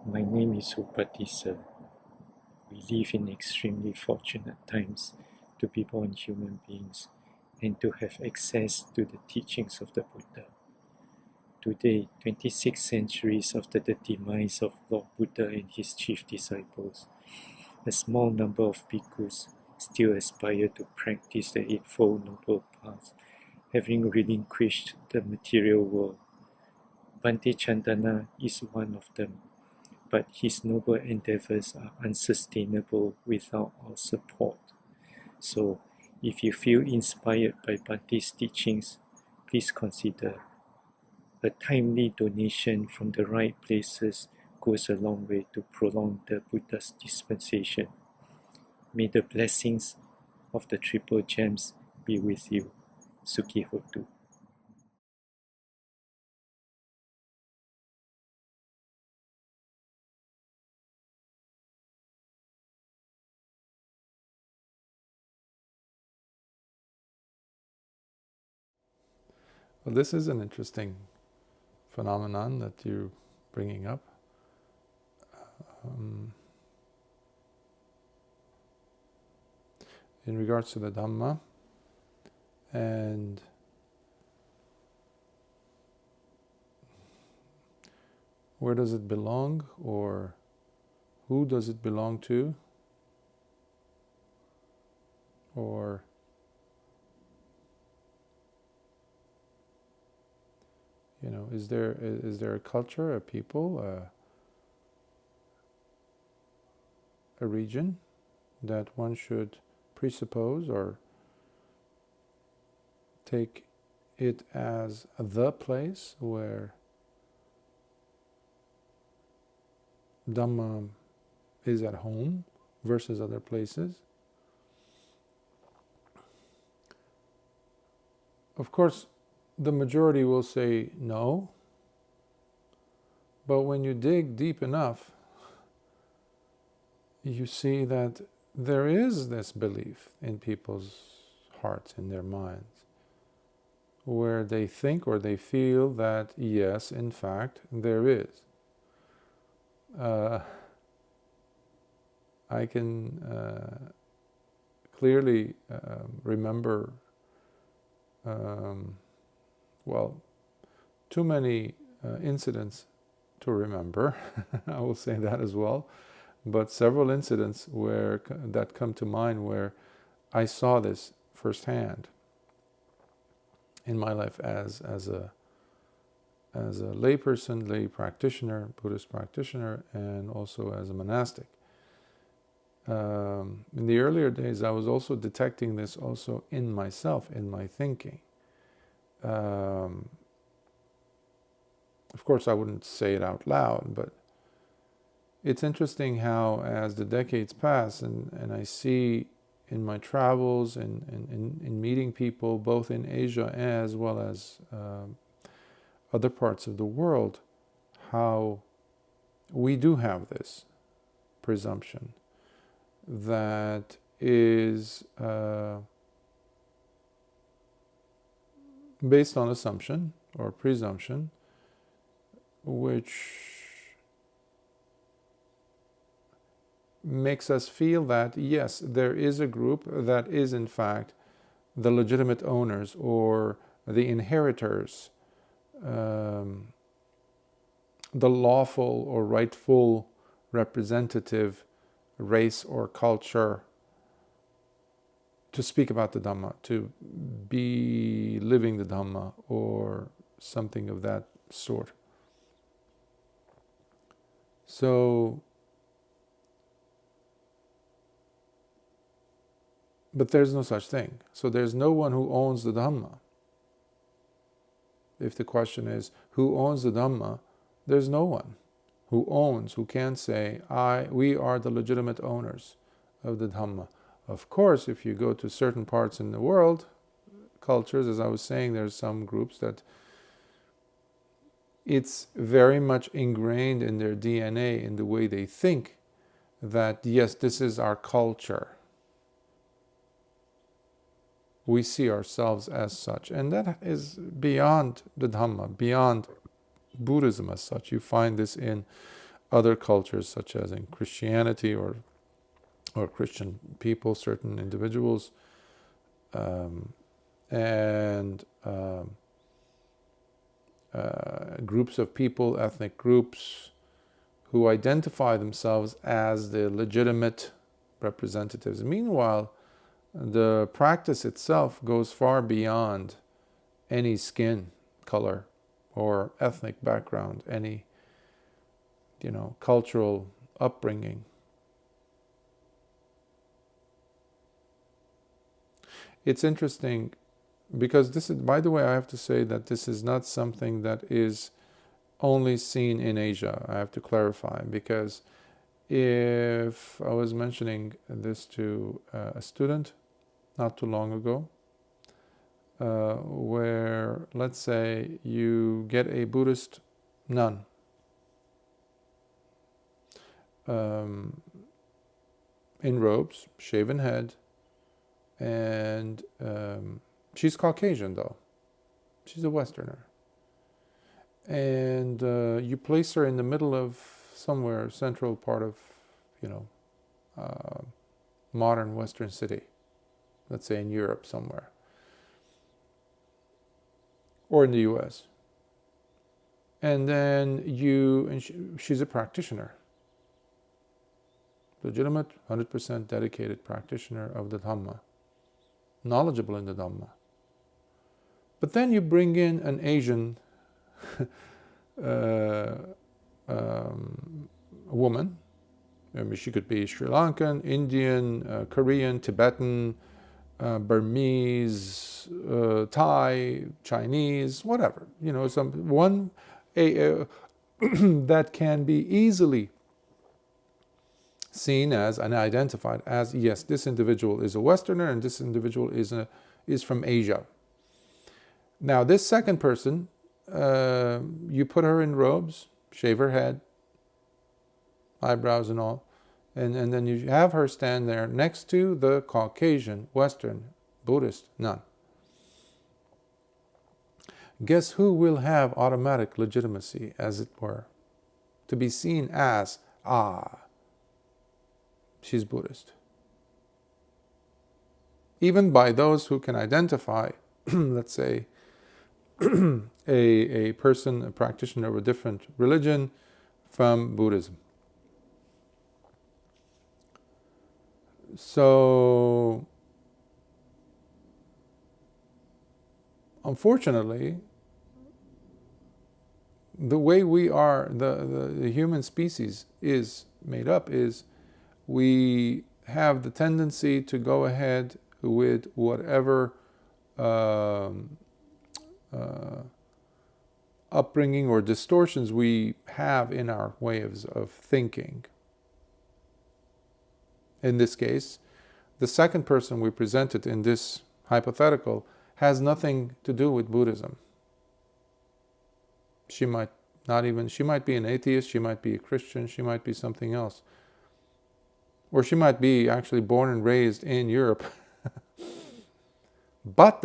My name is Upatissa. We live in extremely fortunate times to be born human beings and to have access to the teachings of the Buddha. Today, 26 centuries after the demise of Lord Buddha and his chief disciples, a small number of bhikkhus still aspire to practice the Eightfold Noble Path, having relinquished the material world. Bhante Candana is one of them, but his noble endeavors are unsustainable without our support. So, if you feel inspired by Bhante's teachings, please consider. A timely donation from the right places goes a long way to prolong the Buddha's dispensation. May the blessings of the Triple Gems be with you. Sukhi Hotu. Well, this is an interesting phenomenon that you're bringing up. In regards to the Dhamma, and where does it belong, or who does it belong to, or is there a culture, a people, a region that one should presuppose or take it as the place where Dhamma is at home versus other places? Of course, the majority will say no, but when you dig deep enough, you see that there is this belief in people's hearts, in their minds, where they think or they feel that yes, in fact, there is. I can clearly remember, too many incidents to remember, I will say that as well, but several incidents that come to mind where I saw this firsthand in my life as a layperson, lay practitioner, Buddhist practitioner, and also as a monastic. In the earlier days, I was also detecting this also in myself, in my thinking. Of course, I wouldn't say it out loud, but it's interesting how as the decades pass and I see in my travels and in meeting people both in Asia as well as other parts of the world, how we do have this presumption that is based on assumption or presumption, which makes us feel that yes, there is a group that is in fact the legitimate owners or the inheritors, the lawful or rightful representative race or culture to speak about the Dhamma, to be living the Dhamma or something of that sort. So, but there's no such thing. So there's no one who owns the Dhamma. If the question is, who owns the Dhamma? There's no one who owns, who can say, we are the legitimate owners of the Dhamma. Of course, if you go to certain parts in the world, cultures, as I was saying, there's some groups that it's very much ingrained in their DNA, in the way they think, that yes, this is our culture. We see ourselves as such. And that is beyond the Dhamma, beyond Buddhism as such. You find this in other cultures, such as in Christianity or Christian people, certain individuals, and groups of people, ethnic groups, who identify themselves as the legitimate representatives. Meanwhile, the practice itself goes far beyond any skin color or ethnic background, any cultural upbringing. It's interesting because this is, by the way, I have to say that this is not something that is only seen in Asia. I have to clarify, because if I was mentioning this to a student not too long ago, where, let's say, you get a Buddhist nun, in robes, shaven head, and she's Caucasian though. She's a Westerner. And you place her in the middle of somewhere, central part of, modern Western city. Let's say in Europe somewhere. Or in the US. And then she's a practitioner. Legitimate, 100% dedicated practitioner of the Dhamma. Knowledgeable in the Dhamma. But then you bring in an Asian woman. I mean, she could be Sri Lankan, Indian, Korean, Tibetan, Burmese, Thai, Chinese, whatever. That can be easily seen as and identified as, yes, this individual is a Westerner and this individual is from Asia. Now, this second person, you put her in robes, shave her head, eyebrows and all, and then you have her stand there next to the Caucasian, Western, Buddhist nun. Guess who will have automatic legitimacy, as it were, to be seen as, she's Buddhist. Even by those who can identify, let's say, a person, a practitioner of a different religion from Buddhism. So, unfortunately, the way we are, the human species is made up is we have the tendency to go ahead with whatever upbringing or distortions we have in our ways of thinking. In this case, the second person we presented in this hypothetical has nothing to do with Buddhism. She might be an atheist, she might be a Christian, she might be something else. Or she might be actually born and raised in Europe. But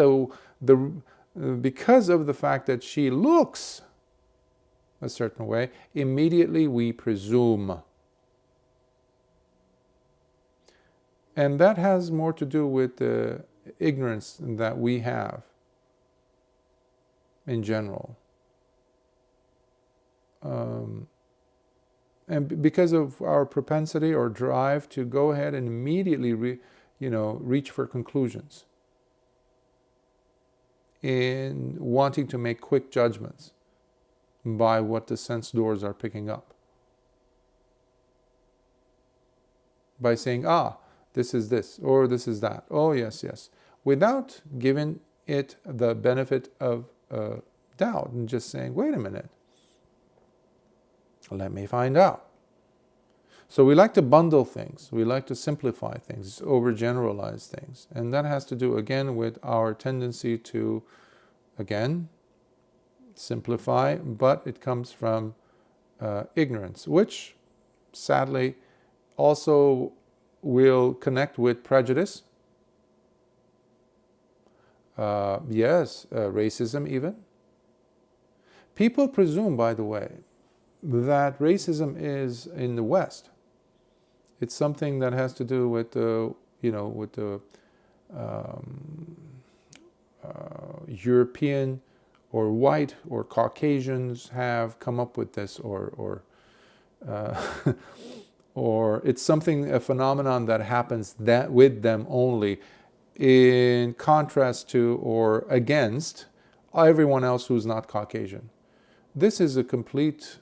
because of the fact that she looks a certain way, immediately we presume. And that has more to do with the ignorance that we have in general. And because of our propensity or drive to go ahead and immediately reach for conclusions, in wanting to make quick judgments by what the sense doors are picking up. By saying, this is this, or this is that, oh yes, without giving it the benefit of doubt and just saying, wait a minute, let me find out. So we like to bundle things, we like to simplify things, overgeneralize things, and that has to do again with our tendency to, again, simplify, but it comes from ignorance, which sadly also will connect with prejudice. Racism even. People presume, by the way, that racism is in the West. It's something that has to do with the, with the European or white or Caucasians have come up with this, or it's something, a phenomenon that happens that with them only, in contrast to or against everyone else who's not Caucasian. This is a complete,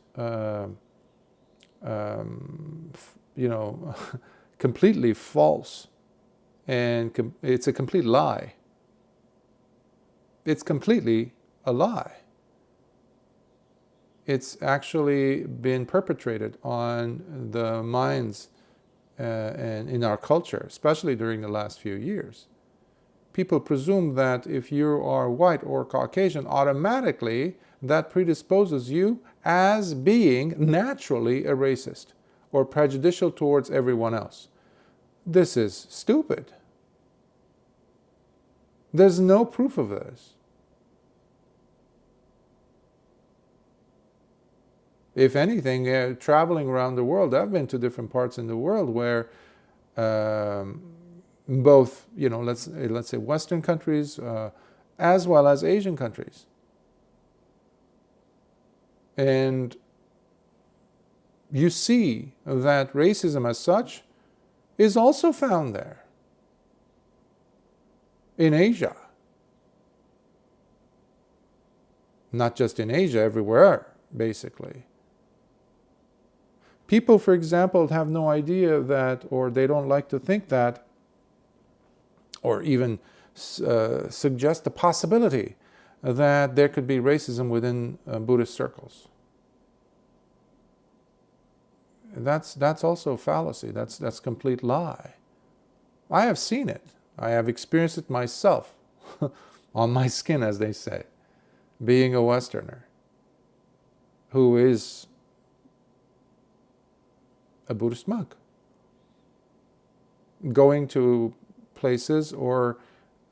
completely false, and it's a complete lie. It's completely a lie. It's actually been perpetrated on the minds and in our culture, especially during the last few years. People presume that if you are white or Caucasian, automatically that predisposes you as being naturally a racist or prejudicial towards everyone else. This is stupid. There's no proof of this. If anything, traveling around the world, I've been to different parts in the world where both, let's say Western countries as well as Asian countries. And you see that racism as such is also found there in Asia. Not just in Asia, everywhere, basically. People, for example, have no idea that, or they don't like to think that, or even suggest the possibility that there could be racism within Buddhist circles. That's also a fallacy. That's complete lie. I have seen it. I have experienced it myself, on my skin, as they say, being a Westerner who is a Buddhist monk, going to places or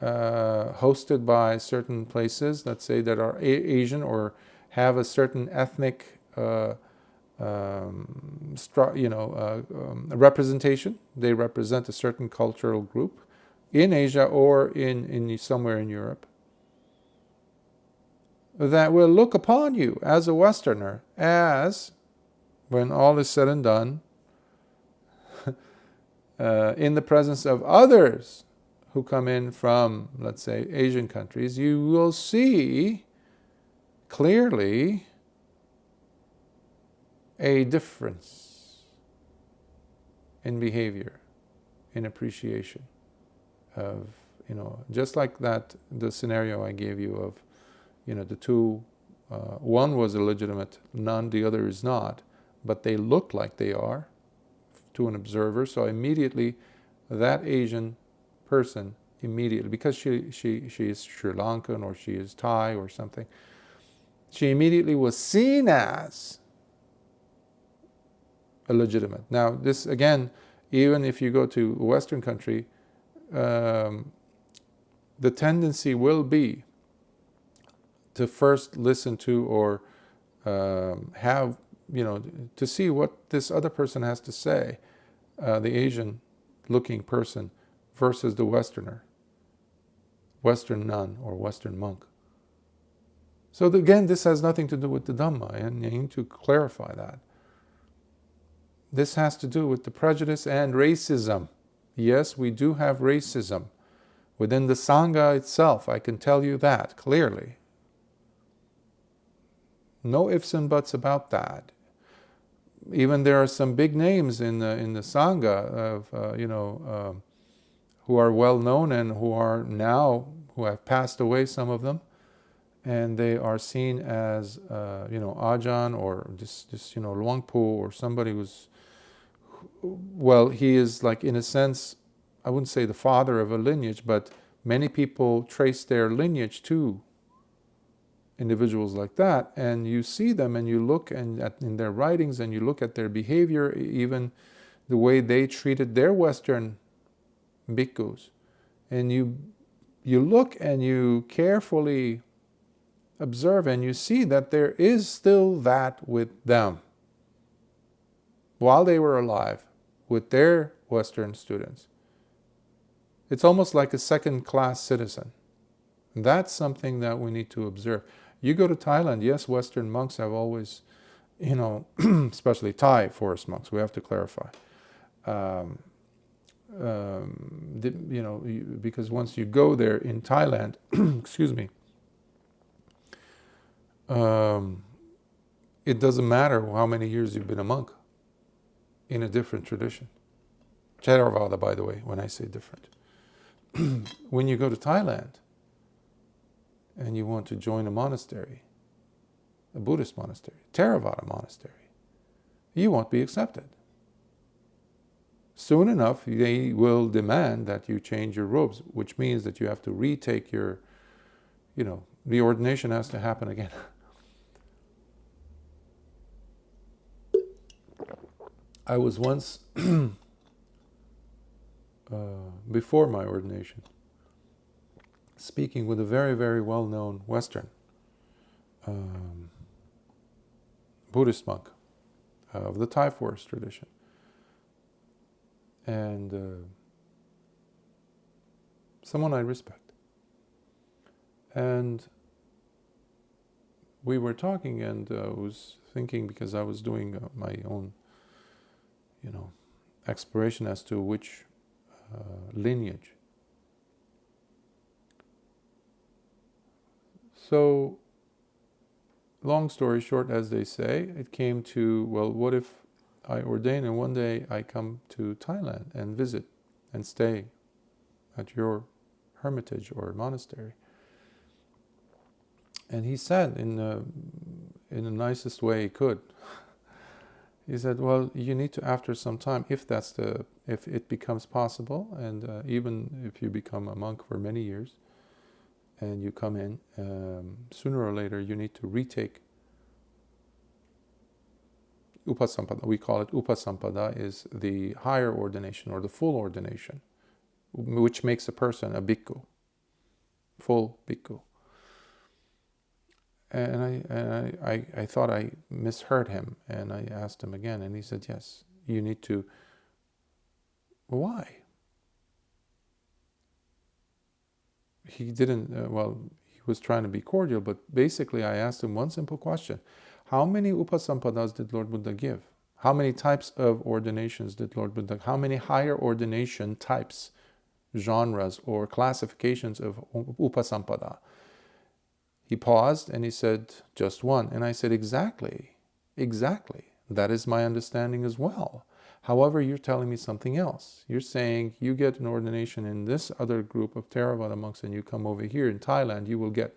hosted by certain places, let's say, that are Asian or have a certain ethnic representation. They represent a certain cultural group in Asia or in somewhere in Europe, that will look upon you as a Westerner as, when all is said and done, in the presence of others who come in from, let's say, Asian countries, you will see clearly a difference in behavior, in appreciation of, just like that, the scenario I gave you of, the two, one was a legitimate nun, the other is not, but they look like they are to an observer. So immediately that Asian person, because she is Sri Lankan or she is Thai or something, she immediately was seen as a legitimate. Now this, again, even if you go to a Western country, the tendency will be to first listen to or have, to see what this other person has to say, the Asian looking person versus the Westerner, Western nun or Western monk. So again, this has nothing to do with the Dhamma, and you need to clarify that. This has to do with the prejudice and racism. Yes, we do have racism within the Sangha itself, I can tell you that clearly. No ifs and buts about that. Even there are some big names in the Sangha of who are well known and who have passed away, some of them, and they are seen as Ajahn or just Luangpo or somebody who's, well, he is like, in a sense, I wouldn't say the father of a lineage, but many people trace their lineage to individuals like that, and you see them and you look in their writings and you look at their behavior, even the way they treated their Western bhikkhus, and you look and you carefully observe and you see that there is still that with them. while they were alive with their Western students. It's almost like a second-class citizen. That's something that we need to observe. You go to Thailand, yes, Western monks have always, especially Thai forest monks, we have to clarify. Because once you go there in Thailand, excuse me, it doesn't matter how many years you've been a monk in a different tradition. Theravada, by the way, when I say different. When you go to Thailand and you want to join a monastery, a Buddhist monastery, Theravada monastery, you won't be accepted. Soon enough, they will demand that you change your robes, which means that you have to retake your, the ordination has to happen again. I was once, before my ordination, speaking with a very, very well-known Western Buddhist monk of the Thai forest tradition. And someone I respect. And we were talking, and I was thinking, because I was doing my own, exploration as to which lineage. So, long story short, as they say, it came to, well, what if I ordain and one day I come to Thailand and visit and stay at your hermitage or monastery? And he said in the nicest way he could, he said, well, you need to, after some time, if it becomes possible, and even if you become a monk for many years and you come in, sooner or later you need to retake Upasampada. We call it Upasampada, is the higher ordination or the full ordination, which makes a person a Bhikkhu, full Bhikkhu. And I thought I misheard him, and I asked him again, and he said, yes, you need to. Why? He didn't, he was trying to be cordial, but basically I asked him one simple question. How many upasampadas did Lord Buddha give? How many types of ordinations did Lord Buddha? How many higher ordination types, genres, or classifications of upasampada? He paused and he said, just one. And I said, exactly. That is my understanding as well. However, you're telling me something else. You're saying you get an ordination in this other group of Theravada monks and you come over here in Thailand, you will get...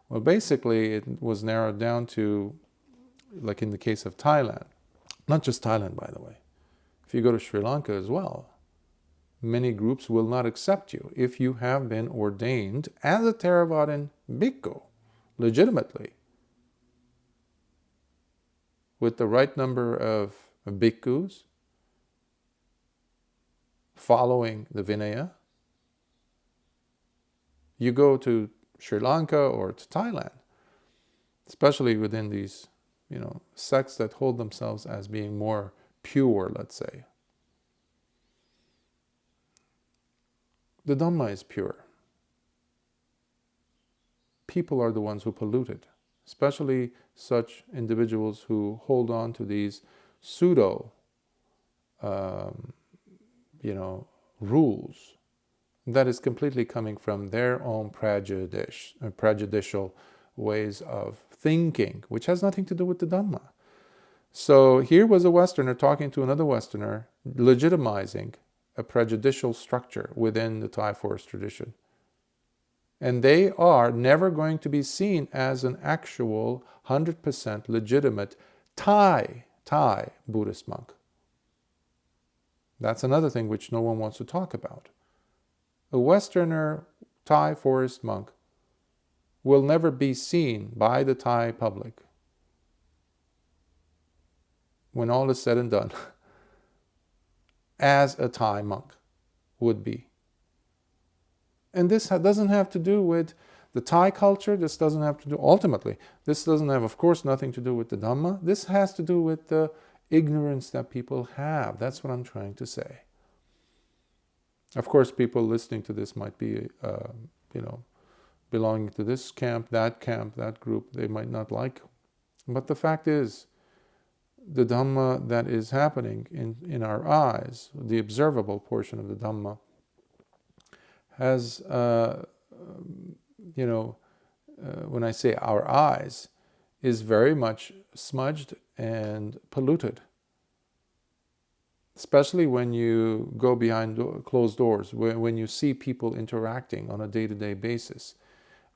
Well, basically, it was narrowed down to, like in the case of Thailand, not just Thailand, by the way. If you go to Sri Lanka as well, many groups will not accept you if you have been ordained as a Theravadan Bhikkhu, legitimately, with the right number of bhikkhus, following the Vinaya. You go to Sri Lanka or to Thailand, especially within these, sects that hold themselves as being more pure, let's say. The Dhamma is pure. People are the ones who pollute it, especially such individuals who hold on to these pseudo, rules that is completely coming from their own prejudicial ways of thinking, which has nothing to do with the Dhamma. So here was a Westerner talking to another Westerner, legitimizing a prejudicial structure within the Thai forest tradition. And they are never going to be seen as an actual 100% legitimate Thai Buddhist monk. That's another thing which no one wants to talk about. A Westerner Thai forest monk will never be seen by the Thai public, when all is said and done, as a Thai monk would be. And this doesn't have to do with the Thai culture. This doesn't have to do, ultimately, this doesn't have, of course, nothing to do with the Dhamma. This has to do with the ignorance that people have. That's what I'm trying to say. Of course, people listening to this might be, belonging to this camp, that group. They might not like. But the fact is, the Dhamma that is happening in our eyes, the observable portion of the Dhamma, has, when I say our eyes, is very much smudged and polluted. Especially when you go behind closed doors, when you see people interacting on a day-to-day basis,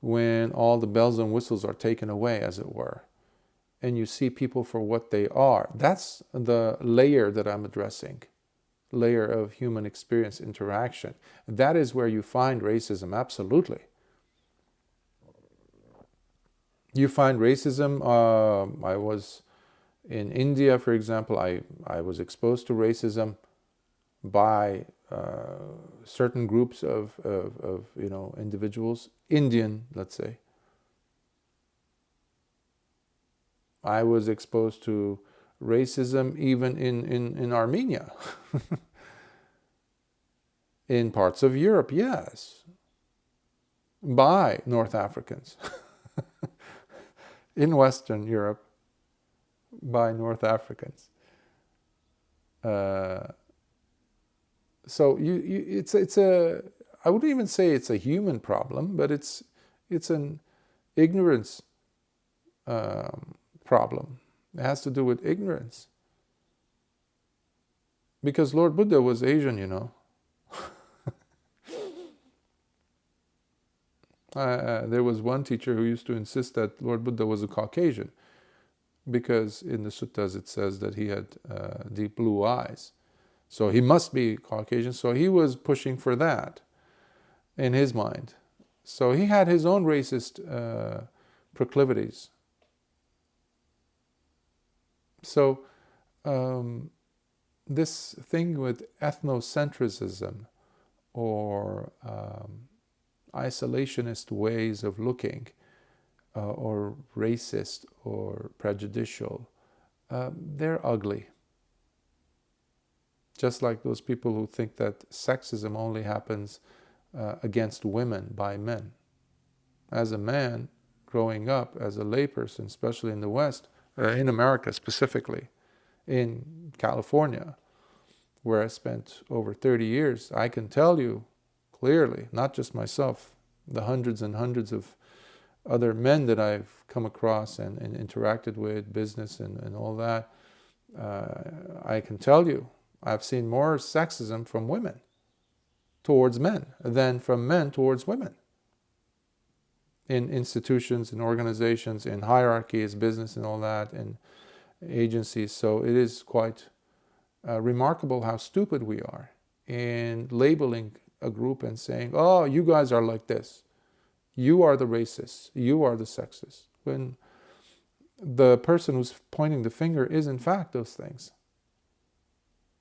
when all the bells and whistles are taken away, as it were, and you see people for what they are. That's the layer that I'm addressing, layer of human experience interaction. That is where you find racism, absolutely. You find racism, I was in India, for example, I was exposed to racism by certain groups of individuals, Indian, let's say. I was exposed to racism even in Armenia. In parts of Europe, yes, by North Africans. In Western Europe, by North Africans. So it's a, I wouldn't even say it's a human problem, but it's an ignorance problem. It has to do with ignorance. Because Lord Buddha was Asian, There was one teacher who used to insist that Lord Buddha was a Caucasian, because in the suttas it says that he had deep blue eyes. So he must be Caucasian. So he was pushing for that in his mind. So he had his own racist proclivities. So this thing with ethnocentrism or isolationist ways of looking, or racist or prejudicial, they're ugly. Just like those people who think that sexism only happens against women by men. As a man, growing up as a layperson, especially in the West, in America specifically, in California, where I spent over 30 years, I can tell you clearly, not just myself, the hundreds and hundreds of other men that I've come across and interacted with, business and all that, I can tell you, I've seen more sexism from women towards men than from men towards women. In institutions, in organizations, in hierarchies, business and all that, and agencies. So it is quite remarkable how stupid we are in labeling a group and saying, oh, you guys are like this. You are the racists. You are the sexists. When the person who's pointing the finger is in fact those things.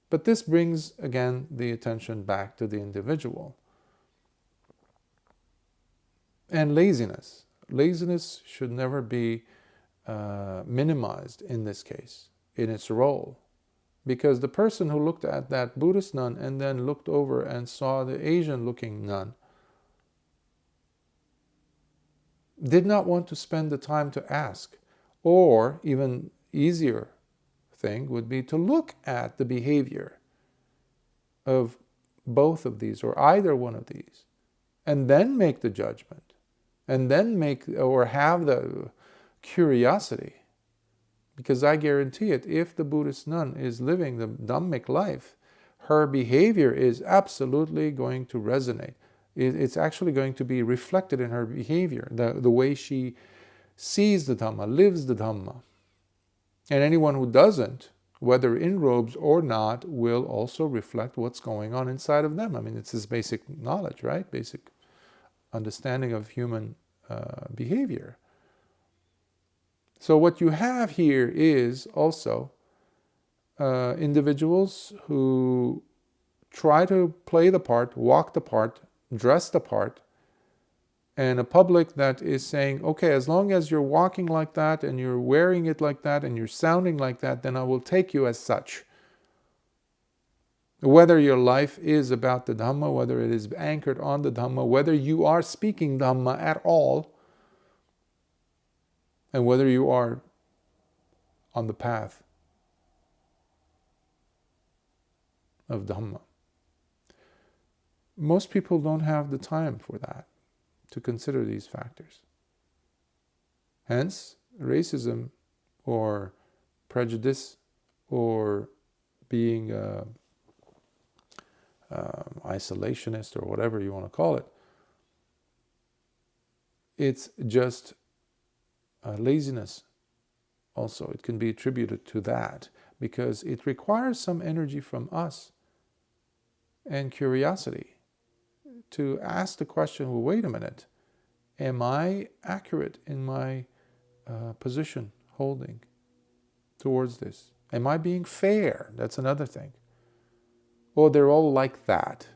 But this brings, again, the attention back to the individual. And laziness. Laziness should never be minimized in this case, in its role. Because the person who looked at that Buddhist nun and then looked over and saw the Asian-looking nun did not want to spend the time to ask. Or, even easier thing would be to look at the behavior of both of these, or either one of these, and then make the judgment. And then have the curiosity. Because I guarantee it, if the Buddhist nun is living the Dhammic life, her behavior is absolutely going to resonate. It's actually going to be reflected in her behavior, the way she sees the Dhamma, lives the Dhamma. And anyone who doesn't, whether in robes or not, will also reflect what's going on inside of them. I mean, it's this basic knowledge, right? Basic understanding of human behavior. So what you have here is also individuals who try to play the part, walk the part, dress the part, and a public that is saying, okay, as long as you're walking like that and you're wearing it like that and you're sounding like that, then I will take you as such. Whether your life is about the Dhamma, whether it is anchored on the Dhamma, whether you are speaking Dhamma at all, and whether you are on the path of Dhamma. Most people don't have the time for that, to consider these factors. Hence, racism or prejudice or being isolationist or whatever you want to call it, it's just laziness. Also, it can be attributed to that because it requires some energy from us and curiosity to ask the question, well, wait a minute, am I accurate in my position holding towards this? Am I being fair? That's another thing. Oh, they're all like that.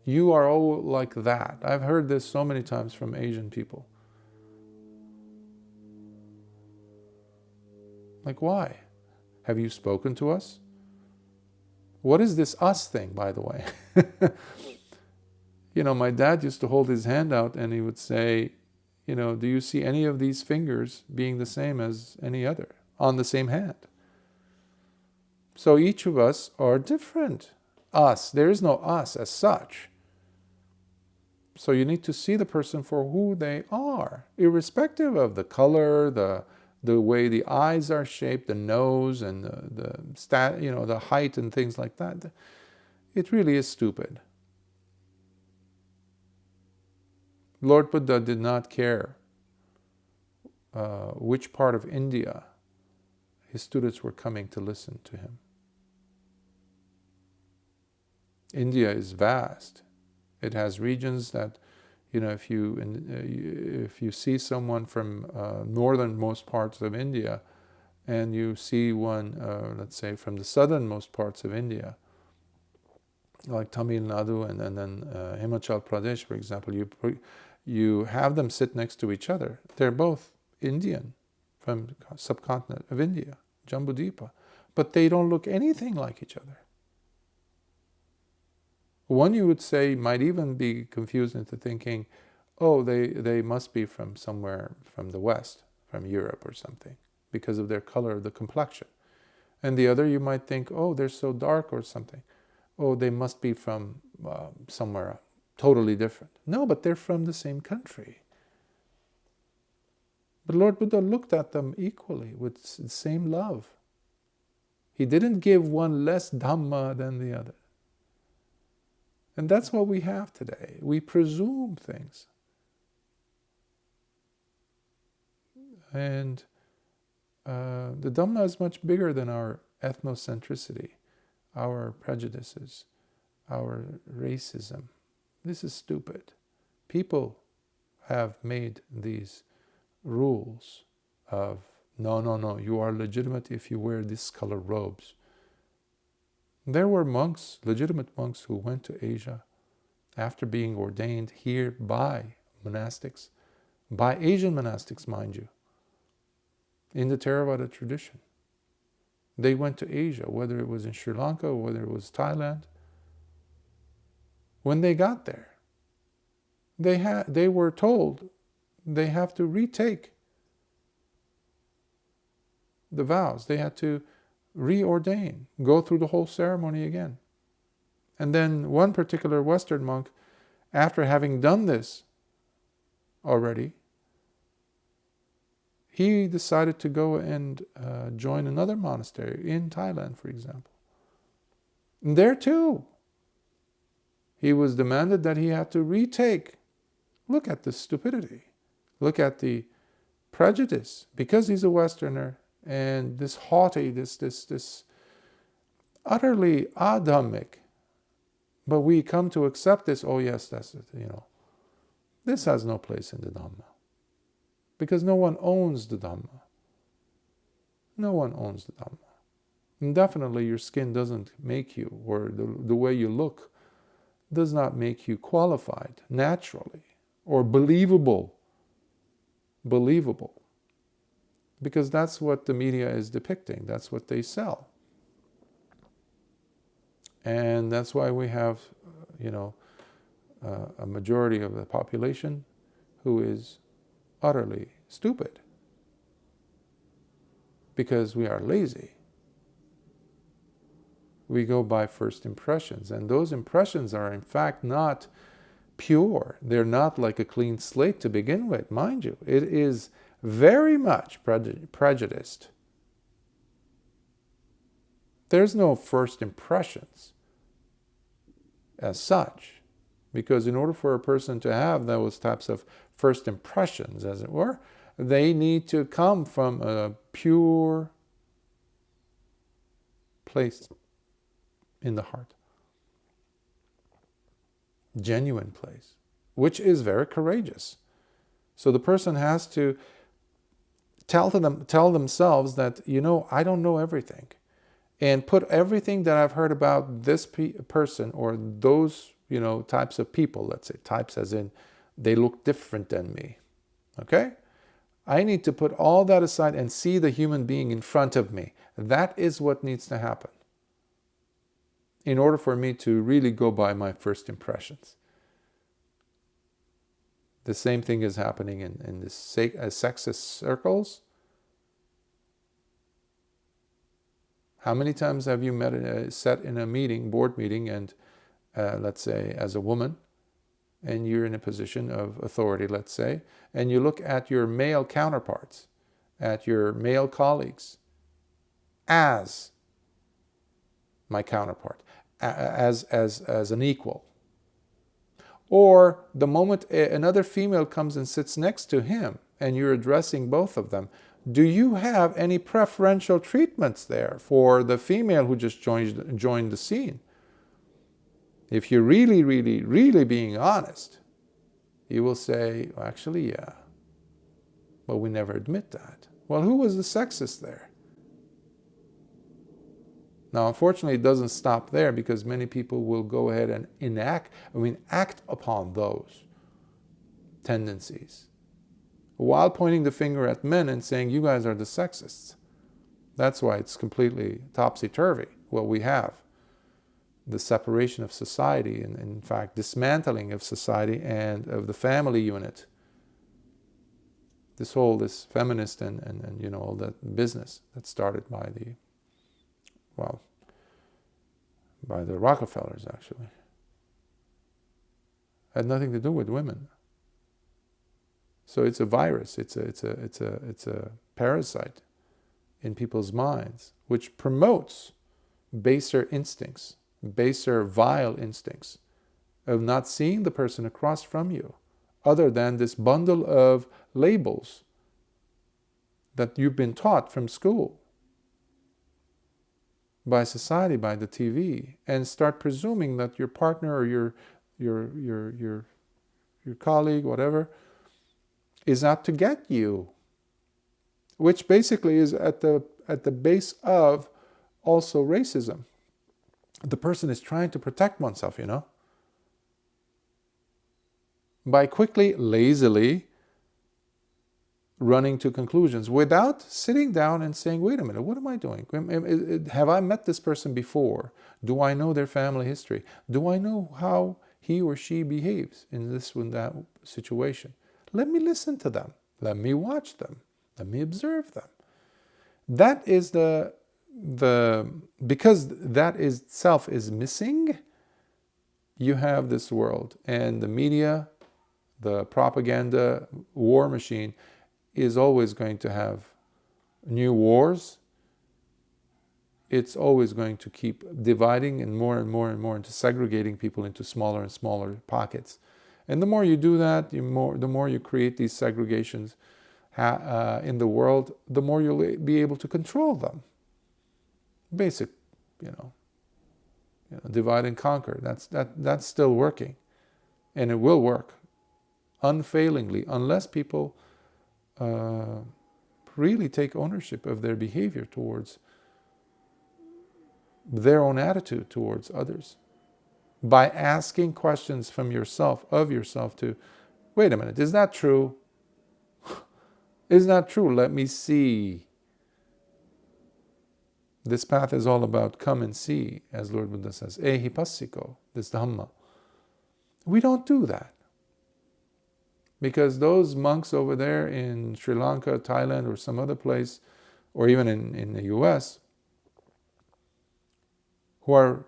You are all like that. I've heard this so many times from Asian people. Like, why? Have you spoken to us? What is this us thing, by the way? My dad used to hold his hand out and he would say, do you see any of these fingers being the same as any other on the same hand? So each of us are different. Us. There is no us as such. So you need to see the person for who they are, irrespective of the color, the way the eyes are shaped, the nose, and the height and things like that. It really is stupid. Lord Buddha did not care which part of India his students were coming to listen to him. India is vast. It has regions that, if you see someone from northernmost parts of India, and you see one, let's say, from the southernmost parts of India, like Tamil Nadu and then Himachal Pradesh, for example, you have them sit next to each other. They're both Indian from the subcontinent of India, Jambudvipa, but they don't look anything like each other. One, you would say, might even be confused into thinking, oh, they must be from somewhere from the West, from Europe or something, because of their color, the complexion. And the other, you might think, oh, they're so dark or something. Oh, they must be from somewhere totally different. No, but they're from the same country. But Lord Buddha looked at them equally with the same love. He didn't give one less Dhamma than the other. And that's what we have today. We presume things. And the Dhamma is much bigger than our ethnocentricity, our prejudices, our racism. This is stupid. People have made these rules of, no, you are legitimate if you wear this color robes. There were monks, legitimate monks, who went to Asia after being ordained here by monastics, by Asian monastics, mind you, in the Theravada tradition. They went to Asia, whether it was in Sri Lanka or whether it was Thailand. When they got there, they were told they have to retake the vows. They had to reordain, go through the whole ceremony again. And then one particular Western monk, after having done this already, he decided to go and join another monastery in Thailand, for example. And there too, he was demanded that he had to retake. Look at the stupidity. Look at the prejudice. Because he's a Westerner, and this haughty, this utterly adhammic, but we come to accept this, oh yes, that's it, this has no place in the Dhamma. Because no one owns the Dhamma. No one owns the Dhamma. And definitely your skin doesn't make you, or the way you look does not make you qualified naturally or believable. Believable. Because that's what the media is depicting. That's what they sell. And that's why we have, a majority of the population who is utterly stupid. Because we are lazy. We go by first impressions. And those impressions are in fact not pure. They're not like a clean slate to begin with, mind you. It is very much prejudiced. There's no first impressions as such, because in order for a person to have those types of first impressions, as it were, they need to come from a pure place in the heart. Genuine place, which is very courageous. So the person has to tell themselves that, I don't know everything. And put everything that I've heard about this person or those, types of people, let's say, types as in they look different than me. Okay? I need to put all that aside and see the human being in front of me. That is what needs to happen in order for me to really go by my first impressions. The same thing is happening in the sexist circles. How many times have you sat in a meeting, board meeting, and let's say as a woman, and you're in a position of authority, let's say, and you look at your male counterparts, at your male colleagues, as my counterpart, as an equal. Or the moment another female comes and sits next to him, and you're addressing both of them, do you have any preferential treatments there for the female who just joined the scene? If you're really, really, really being honest, you will say, actually, yeah. But we never admit that. Well, who was the sexist there? Now, unfortunately, it doesn't stop there, because many people will go ahead and act upon those tendencies, while pointing the finger at men and saying, you guys are the sexists. That's why it's completely topsy-turvy, what we have. The separation of society, and in fact, dismantling of society and of the family unit. This feminist and all that business that started by the Rockefellers, actually. Had nothing to do with women. So it's a virus. It's a parasite in people's minds, which promotes baser instincts, baser, vile instincts of not seeing the person across from you, other than this bundle of labels that you've been taught from school, by society, by the TV, and start presuming that your partner or your colleague, whatever, is out to get you, which basically is at the base of also racism. The person is trying to protect oneself, by quickly, lazily running to conclusions without sitting down and saying, wait a minute, what am I doing? Have I met this person before? Do I know their family history? Do I know how he or she behaves in this and that situation? Let me listen to them. Let me watch them. Let me observe them. That is because that itself is missing, you have this world. And the media, the propaganda war machine, is always going to have new wars. It's always going to keep dividing and more into segregating people into smaller and smaller pockets. And the more you do that, the more you create these segregations in the world, the more you'll be able to control them. Basic, divide and conquer. That's still working, and it will work unfailingly unless people really take ownership of their behavior towards their own attitude towards others, by asking questions of yourself to Wait a minute, is that true? Is that true? Let me see. This path is all about come and see, as Lord Buddha says, ehipassiko, this Dhamma. We don't do that. Because those monks over there in Sri Lanka, Thailand, or some other place, or even in the US, who are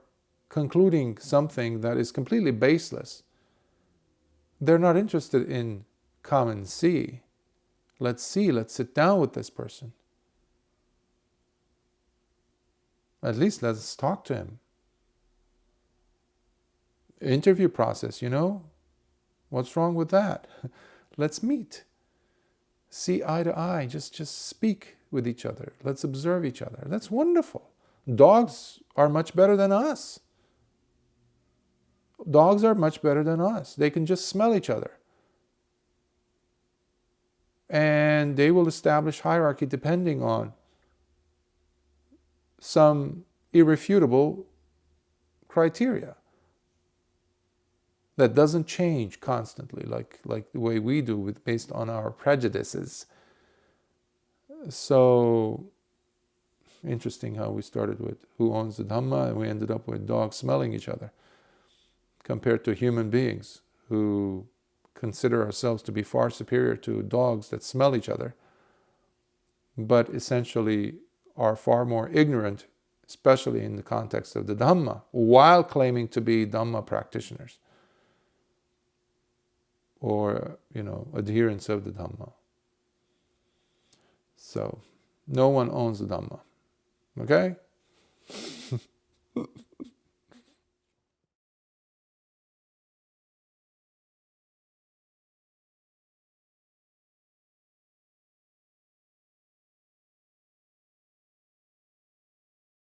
concluding something that is completely baseless, they're not interested in come and see. Let's see, let's sit down with this person. At least let's talk to him. Interview process, what's wrong with that? Let's meet. See eye to eye, just speak with each other. Let's observe each other. That's wonderful. Dogs are much better than us. Dogs are much better than us. They can just smell each other. And they will establish hierarchy depending on some irrefutable criteria that doesn't change constantly like the way we do based on our prejudices. So interesting how we started with who owns the Dhamma, and we ended up with dogs smelling each other, compared to human beings who consider ourselves to be far superior to dogs that smell each other, but essentially are far more ignorant, especially in the context of the Dhamma, while claiming to be Dhamma practitioners or, adherents of the Dhamma. So, no one owns the Dhamma. Okay?